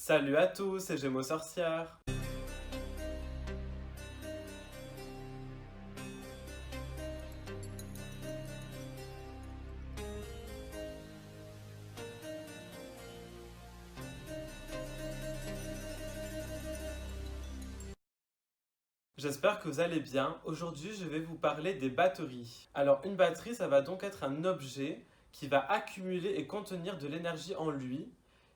Salut à tous, c'est Gémeaux Sorcière. J'espère que vous allez bien. Aujourd'hui, je vais vous parler des batteries. Alors, une batterie, ça va donc être un objet qui va accumuler et contenir de l'énergie en lui.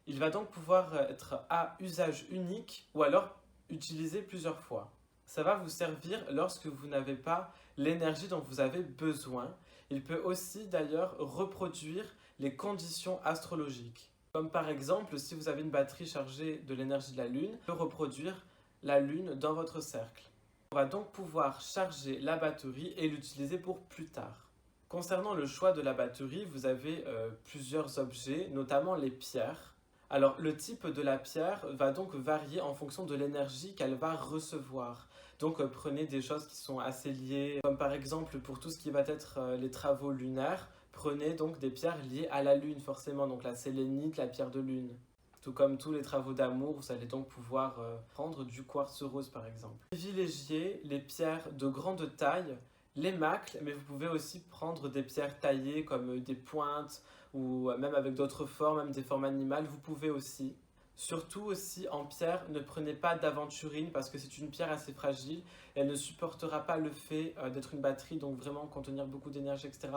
Il va donc pouvoir être à usage unique ou alors utilisé plusieurs fois. Ça va vous servir lorsque vous n'avez pas l'énergie dont vous avez besoin. Il peut aussi d'ailleurs reproduire les conditions astrologiques. Comme par exemple, si vous avez une batterie chargée de l'énergie de la Lune, il peut reproduire la Lune dans votre cercle. On va donc pouvoir charger la batterie et l'utiliser pour plus tard. Concernant le choix de la batterie, vous avez plusieurs objets, notamment les pierres. Alors le type de la pierre va donc varier en fonction de l'énergie qu'elle va recevoir. Donc prenez des choses qui sont assez liées, comme par exemple pour tout ce qui va être les travaux lunaires, prenez donc des pierres liées à la lune forcément, donc la sélénite, la pierre de lune. Tout comme tous les travaux d'amour, vous allez donc pouvoir prendre du quartz rose par exemple. Privilégiez les pierres de grande taille, les macles, mais vous pouvez aussi prendre des pierres taillées comme des pointes ou même avec d'autres formes, même des formes animales, vous pouvez aussi. Surtout aussi en pierre, ne prenez pas d'aventurine parce que c'est une pierre assez fragile. Elle ne supportera pas le fait d'être une batterie, donc vraiment contenir beaucoup d'énergie, etc.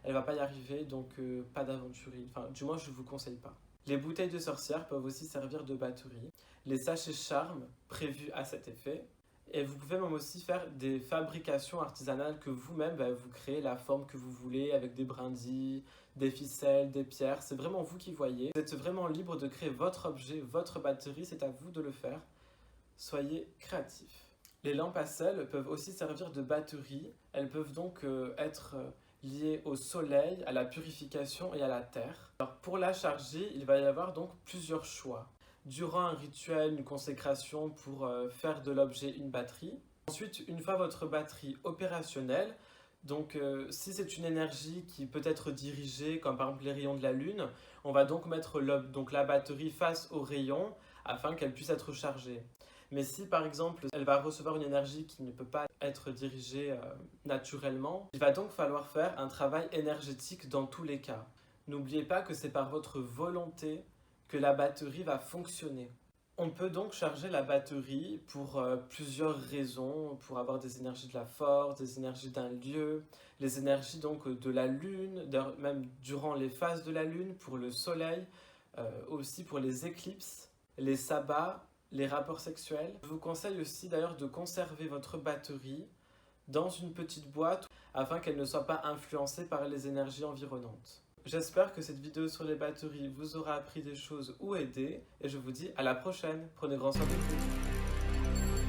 Elle ne va pas y arriver, donc pas d'aventurine. Enfin, du moins, je ne vous conseille pas. Les bouteilles de sorcière peuvent aussi servir de batterie. Les sachets charmes prévus à cet effet. Et vous pouvez même aussi faire des fabrications artisanales que vous-même, vous créez la forme que vous voulez avec des brindilles, des ficelles, des pierres. C'est vraiment vous qui voyez. Vous êtes vraiment libre de créer votre objet, votre batterie. C'est à vous de le faire. Soyez créatifs. Les lampes à sel peuvent aussi servir de batterie. Elles peuvent donc être liées au soleil, à la purification et à la terre. Alors pour la charger, il va y avoir donc plusieurs choix. Durant un rituel, une consécration pour faire de l'objet une batterie. Ensuite, une fois votre batterie opérationnelle, donc si c'est une énergie qui peut être dirigée, comme par exemple les rayons de la Lune, on va donc mettre donc la batterie face aux rayons afin qu'elle puisse être chargée. Mais si par exemple elle va recevoir une énergie qui ne peut pas être dirigée naturellement, il va donc falloir faire un travail énergétique dans tous les cas. N'oubliez pas que c'est par votre volonté que la batterie va fonctionner. On peut donc charger la batterie pour plusieurs raisons, pour avoir des énergies de la force, des énergies d'un lieu, les énergies donc de la lune, même durant les phases de la lune, pour le soleil, aussi pour les éclipses, les sabbats, les rapports sexuels. Je vous conseille aussi d'ailleurs de conserver votre batterie dans une petite boîte afin qu'elle ne soit pas influencée par les énergies environnantes. J'espère que cette vidéo sur les batteries vous aura appris des choses ou aidé et je vous dis à la prochaine. Prenez grand soin de vous.